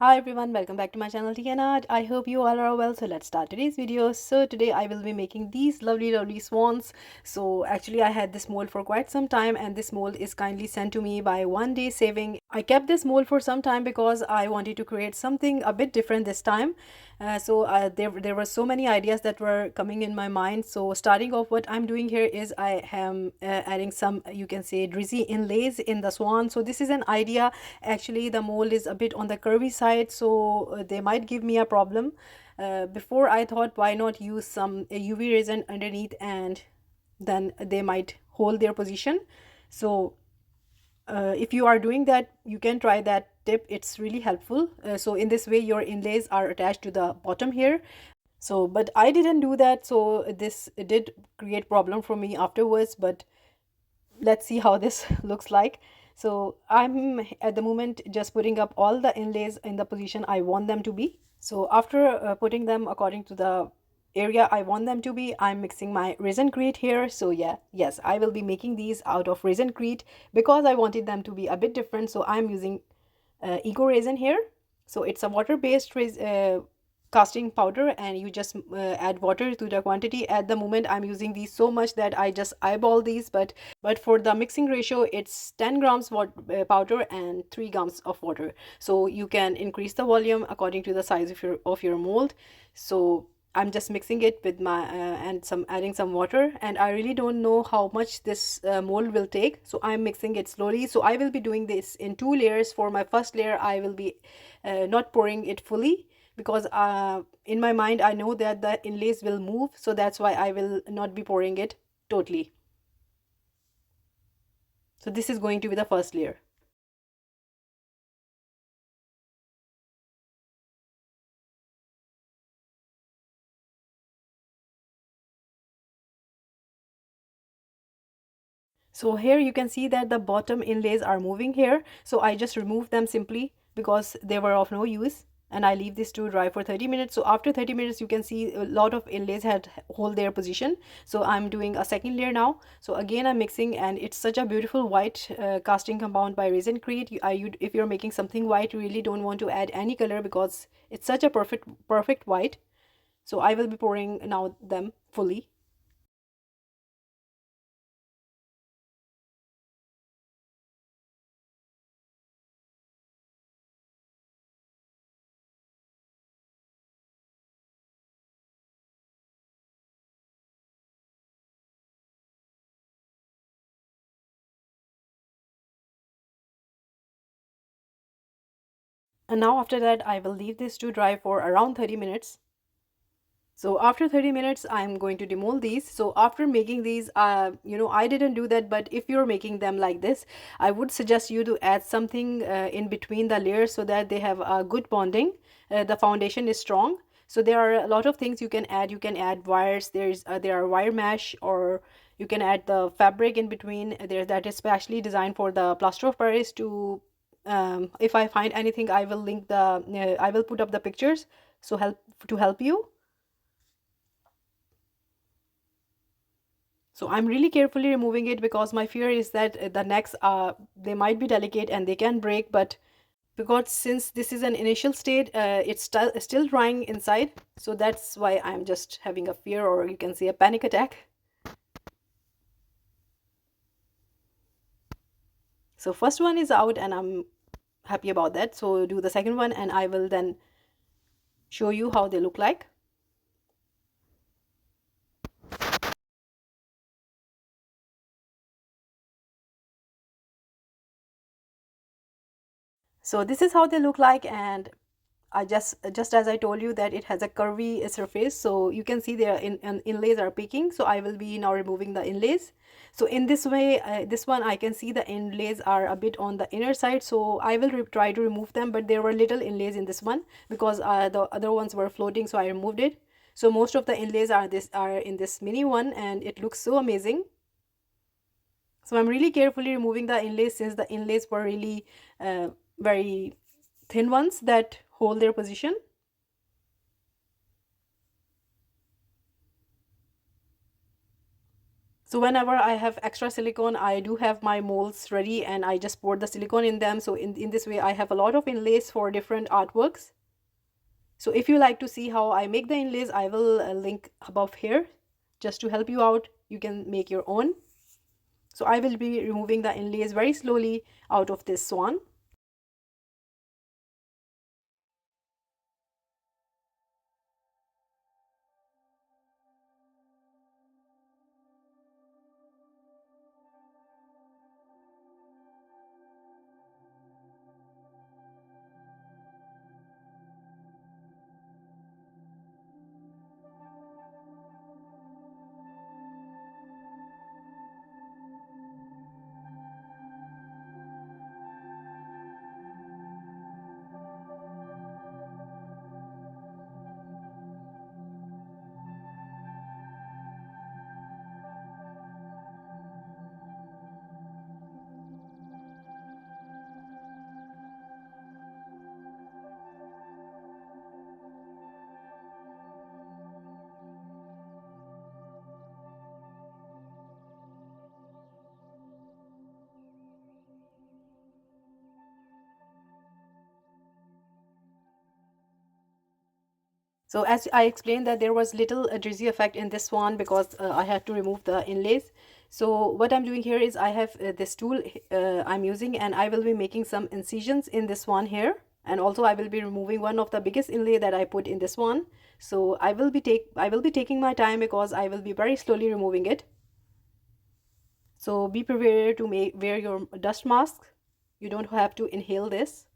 Hi everyone, welcome back to my channel Art. I hope you all are well. So let's start today's video. So today I will be making these lovely swans. So actually I had this mold for quite some time, and this mold is kindly sent to me by Onedaysaving. I kept this mold for some time because I wanted to create something a bit different this time. There were so many ideas that were coming in my mind. So starting off, what I'm doing here is I am adding some, you can say, Druzy inlays in the swan. So this is an idea. Actually the mold is a bit on the curvy side, so they might give me a problem. Before I thought, why not use some UV resin underneath, and then they might hold their position. So if you are doing that, you can try that tip. It's really helpful. So in this way your inlays are attached to the bottom here. So but I didn't do that, so this did create problem for me afterwards. But let's see how this looks like. So I'm at the moment just putting up all the inlays in the position I want them to be. So after putting them according to the area I want them to be, I'm mixing my resin-crete here. So yeah, yes, I will be making these out of resin-crete because I wanted them to be a bit different. So I'm using eco resin here. So it's a water-based casting powder, and you just add water to the quantity. At the moment I'm using these so much that I just eyeball these, but for the mixing ratio it's 10 grams powder and 3 grams of water. So you can increase the volume according to the size of your mold. So I'm just mixing it with my and some adding some water, and I really don't know how much this mold will take, so I'm mixing it slowly. So I will be doing this in two layers. For my first layer I will be not pouring it fully, because in my mind I know that the inlays will move, so that's why I will not be pouring it totally. So this is going to be the first layer. So here you can see that the bottom inlays are moving here. So I just remove them simply because they were of no use, and I leave this to dry for 30 minutes. So after 30 minutes you can see a lot of inlays had hold their position. So I'm doing a second layer now. So again I'm mixing, and it's such a beautiful white casting compound by Resincrete. If you're making something white, you really don't want to add any color because it's such a perfect white. So I will be pouring now them fully. And now after that I will leave this to dry for around 30 minutes. So after 30 minutes I'm going to demold these. So after making these, I didn't do that, but if you're making them like this, I would suggest you to add something in between the layers so that they have a good bonding. The foundation is strong. So there are a lot of things you can add. You can add wires. There are wire mesh, or you can add the fabric in between there that is specially designed for the plaster of Paris. To if I find anything, I will link I will put up the pictures, so help you. So I'm really carefully removing it because my fear is that the necks they might be delicate and they can break. But because since this is an initial state, it's still drying inside, so that's why I'm just having a fear, or you can say a panic attack. So first one is out and I'm happy about that. So do the second one and I will then show you how they look like. So this is how they look like, and I just as I told you that it has a curvy surface, so you can see their inlays are peeking. So I will be now removing the inlays. So in this way, this one I can see the inlays are a bit on the inner side, so I will try to remove them. But there were little inlays in this one because the other ones were floating, so I removed it. So most of the inlays are in this mini one, and it looks so amazing. So I'm really carefully removing the inlays, since the inlays were really very thin ones that hold their position. So whenever I have extra silicone, I do have my molds ready and I just pour the silicone in them. So in this way, I have a lot of inlays for different artworks. So if you like to see how I make the inlays, I will link above here just to help you out. You can make your own. So I will be removing the inlays very slowly out of this swan. So as I explained that there was little Druzy effect in this one because I had to remove the inlays. So what I'm doing here is I have this tool I'm using, and I will be making some incisions in this one here. And also I will be removing one of the biggest inlay that I put in this one. So I will be taking my time because I will be very slowly removing it. So be prepared to wear your dust mask. You don't have to inhale this.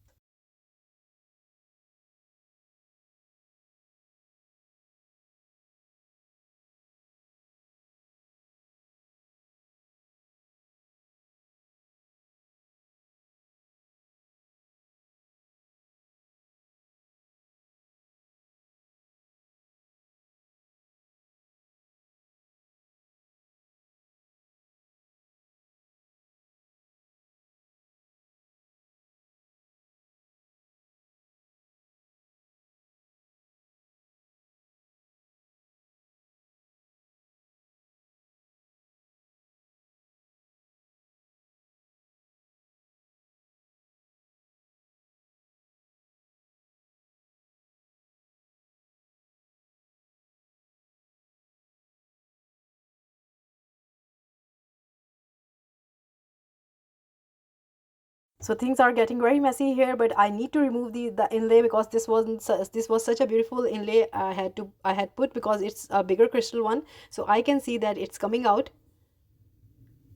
So things are getting very messy here, but I need to remove the inlay because this was such a beautiful inlay I had put because it's a bigger crystal one. So I can see that it's coming out.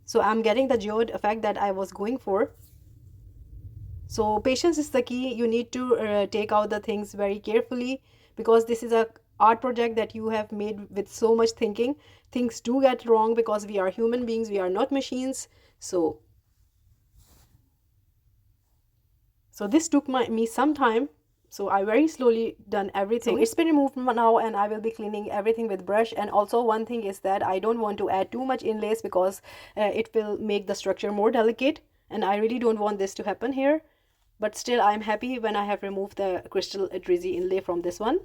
So I'm getting the geode effect that I was going for. So patience is the key. You need to take out the things very carefully because this is a art project that you have made with so much thinking. Things do get wrong because we are human beings, we are not machines. So this took me some time. So I very slowly done everything. So it's been removed now and I will be cleaning everything with brush. And also one thing is that I don't want to add too much inlays because it will make the structure more delicate. And I really don't want this to happen here. But still I'm happy when I have removed the crystal Druzy inlay from this one.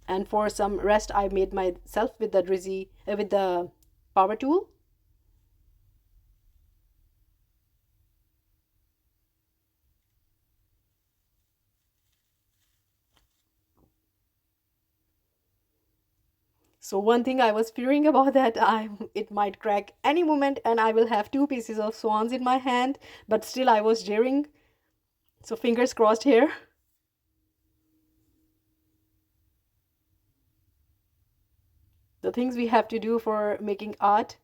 And for some rest I made myself with the with the power tool. So one thing I was fearing about that it might crack any moment and I will have two pieces of swans in my hand, but still I was daring. So fingers crossed here. The things we have to do for making art.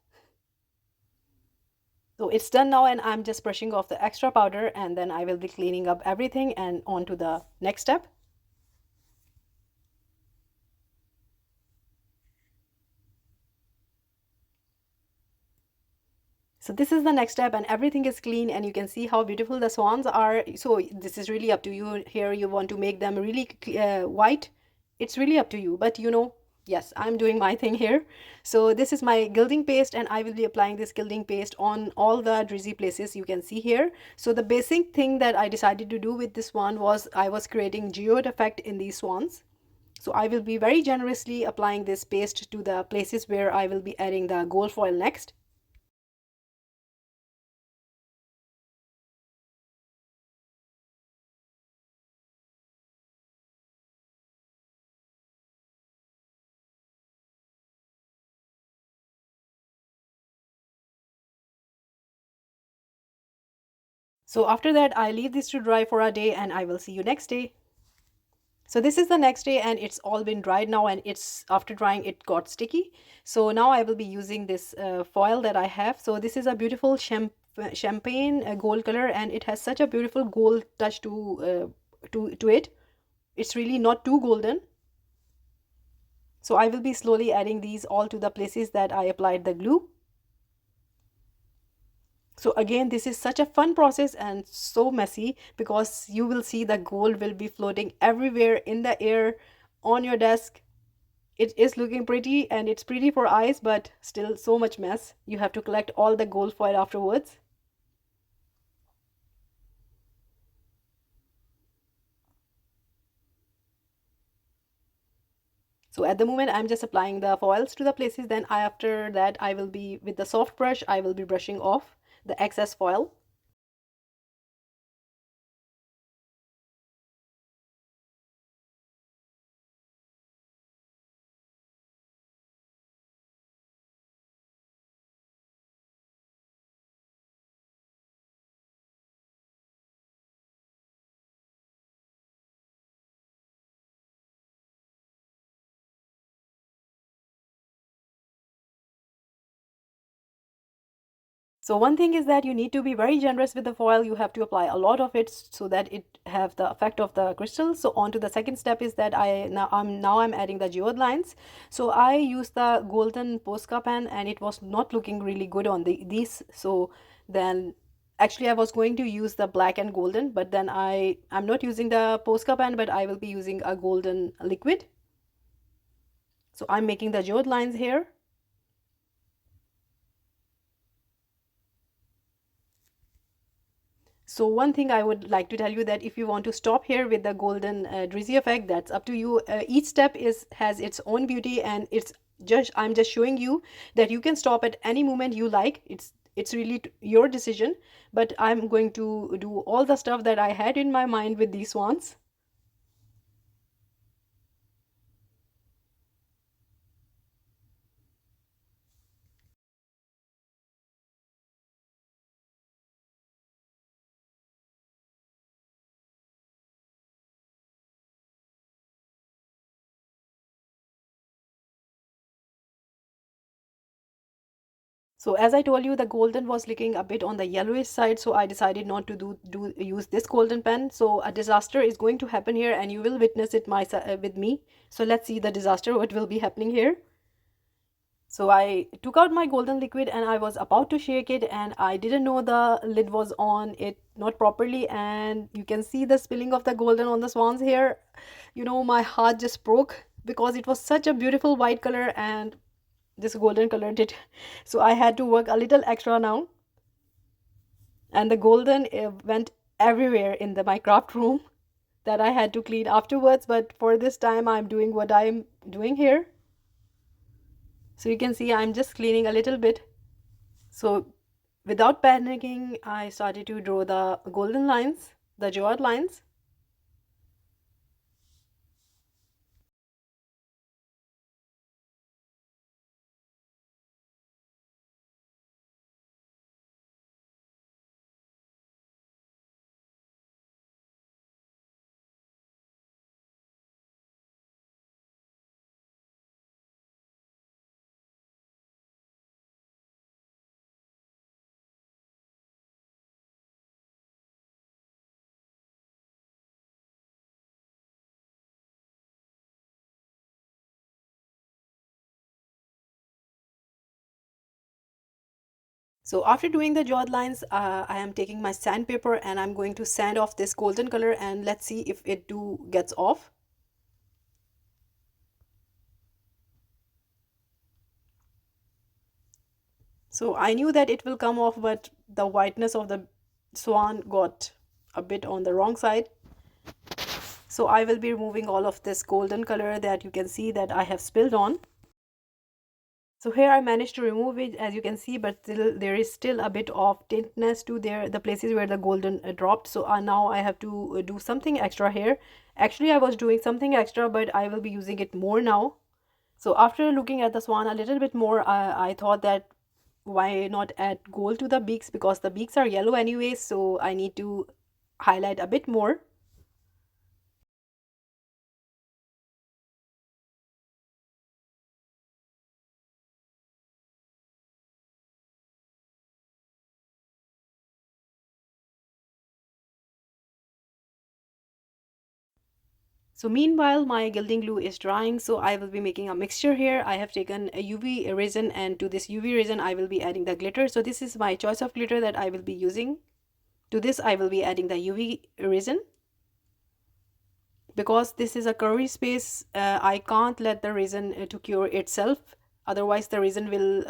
So it's done now and I'm just brushing off the extra powder and then I will be cleaning up everything and on to the next step. So this is the next step and everything is clean and you can see how beautiful the swans are. So this is really up to you here. You want to make them really white. It's really up to you. But you know, yes, I'm doing my thing here. So this is my gilding paste and I will be applying this gilding paste on all the Druzy places you can see here. So the basic thing that I decided to do with this one was I was creating geode effect in these swans. So I will be very generously applying this paste to the places where I will be adding the gold foil next. So after that, I leave this to dry for a day and I will see you next day. So this is the next day and it's all been dried now, and it's after drying it got sticky. So now I will be using this foil that I have. So this is a beautiful champagne gold color, and it has such a beautiful gold touch to it. It's really not too golden. So I will be slowly adding these all to the places that I applied the glue. So again, this is such a fun process and so messy, because you will see the gold will be floating everywhere in the air on your desk. It is looking pretty and it's pretty for eyes, but still so much mess. You have to collect all the gold foil afterwards. So at the moment, I'm just applying the foils to the places. Then after that, I will be with the soft brush, I will be brushing off the excess foil. So one thing is that you need to be very generous with the foil. You have to apply a lot of it so that it have the effect of the crystals. So on to the second step is that I'm adding the geode lines. So I used the golden Posca pen and it was not looking really good on these. So then actually I was going to use the black and golden, but then I'm not using the Posca pen, but I will be using a golden liquid. So I'm making the geode lines here. So one thing I would like to tell you, that if you want to stop here with the golden Druzy effect, that's up to you. Each step has its own beauty, and I'm just showing you that you can stop at any moment you like. It's really your decision, but I'm going to do all the stuff that I had in my mind with these swans. So as I told you, the golden was looking a bit on the yellowish side, so I decided not to use this golden pen. So a disaster is going to happen here, and you will witness it with me. So let's see the disaster, what will be happening here. So I took out my golden liquid and I was about to shake it, and I didn't know the lid was on it not properly, and you can see the spilling of the golden on the swans here. You know, my heart just broke because it was such a beautiful white color and this golden color did. So I had to work a little extra now, and the golden went everywhere in my craft room that I had to clean afterwards. But for this time, I'm doing what I'm doing here. So you can see I'm just cleaning a little bit. So without panicking, I started to draw the golden lines, the geode lines. So after doing the geode lines, I am taking my sandpaper and I'm going to sand off this golden color, and let's see if it gets off. So I knew that it will come off, but the whiteness of the swan got a bit on the wrong side. So I will be removing all of this golden color that you can see that I have spilled on. So here I managed to remove it, as you can see, but still there is still a bit of tintness to the places where the golden dropped. So now I have to do something extra here. Actually, I was doing something extra, but I will be using it more now. So after looking at the swan a little bit more, I thought that why not add gold to the beaks, because the beaks are yellow anyway, so I need to highlight a bit more. So meanwhile my gilding glue is drying, so I will be making a mixture here. I have taken a UV resin, and to this UV resin I will be adding the glitter. So this is my choice of glitter that I will be using. To this I will be adding the UV resin. Because this is a curvy space, I can't let the resin to cure itself, otherwise the resin will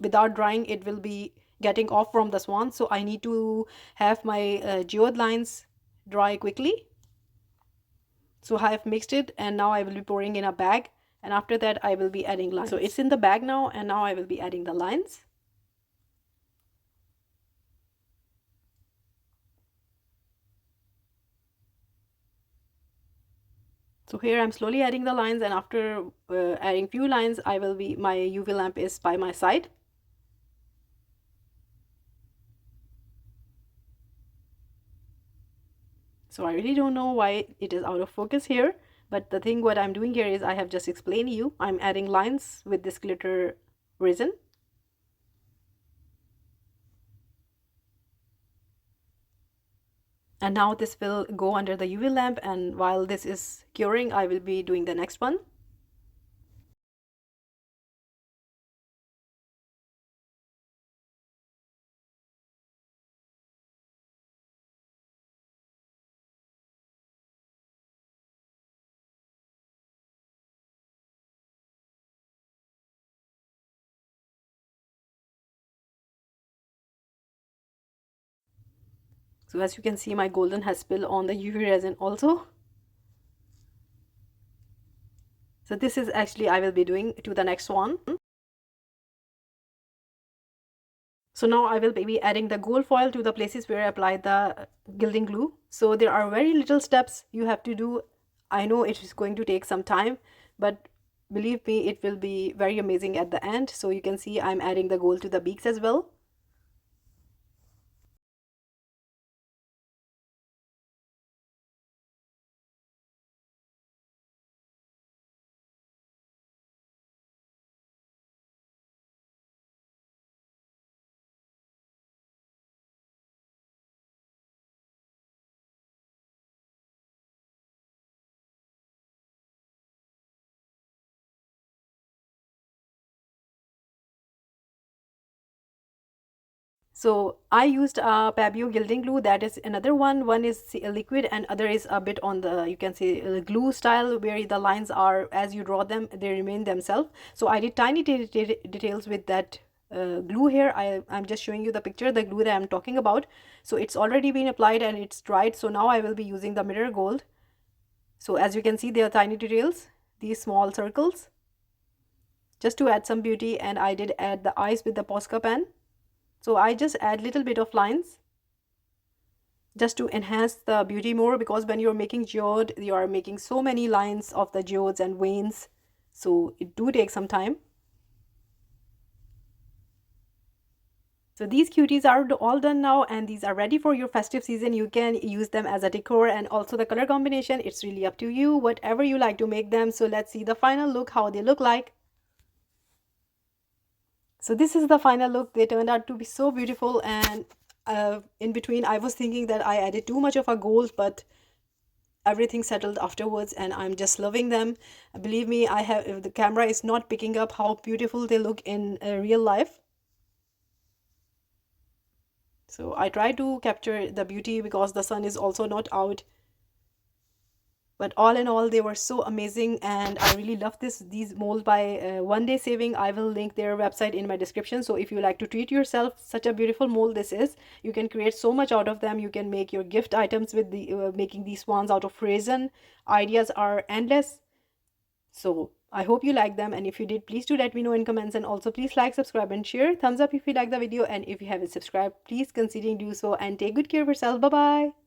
without drying it will be getting off from the swan. So I need to have my geode lines dry quickly. So I have mixed it, and now I will be pouring in a bag, and after that I will be adding lines. So it's in the bag now, and now I will be adding the lines. So here I'm slowly adding the lines, and after adding few lines, I will be, my UV lamp is by my side. So I really don't know why it is out of focus here, but the thing what I'm doing here is I have just explained you. I'm adding lines with this glitter resin. And now this will go under the UV lamp, and while this is curing, I will be doing the next one. So as you can see, my golden has spilled on the UV resin also. So this is actually I will be doing to the next one. So now I will be adding the gold foil to the places where I applied the gilding glue. So there are very little steps you have to do. I know it is going to take some time, but believe me, it will be very amazing at the end. So you can see I'm adding the gold to the beaks as well. So I used Pabio gilding glue. That is another one. One is liquid and other is a bit on the, you can say, glue style, where the lines are, as you draw them, they remain themselves. So I did tiny details with that glue here. I'm just showing you the picture, the glue that I'm talking about. So it's already been applied and it's dried. So now I will be using the mirror gold. So as you can see, there are tiny details, these small circles, just to add some beauty. And I did add the eyes with the Posca pen. So I just add little bit of lines just to enhance the beauty more, because when you're making geode, you are making so many lines of the geodes and veins, so it do take some time. So these cuties are all done now, and these are ready for your festive season. You can use them as a decor, and also the color combination, it's really up to you, whatever you like to make them. So let's see the final look, how they look like. So this is the final look. They turned out to be so beautiful, and in between I was thinking that I added too much of a gold, but everything settled afterwards and I'm just loving them. Believe me, I have, the camera is not picking up how beautiful they look in real life. So I try to capture the beauty because the sun is also not out. But all in all, they were so amazing, and I really love these molds by Onedaysaving. I will link their website in my description. So if you like to treat yourself, such a beautiful mold this is. You can create so much out of them. You can make your gift items with the making these swans out of resin. Ideas are endless. So I hope you like them, and if you did, please do let me know in comments, and also please like, subscribe and share. Thumbs up if you like the video, and if you haven't subscribed, please consider do so, and take good care of yourself. Bye bye.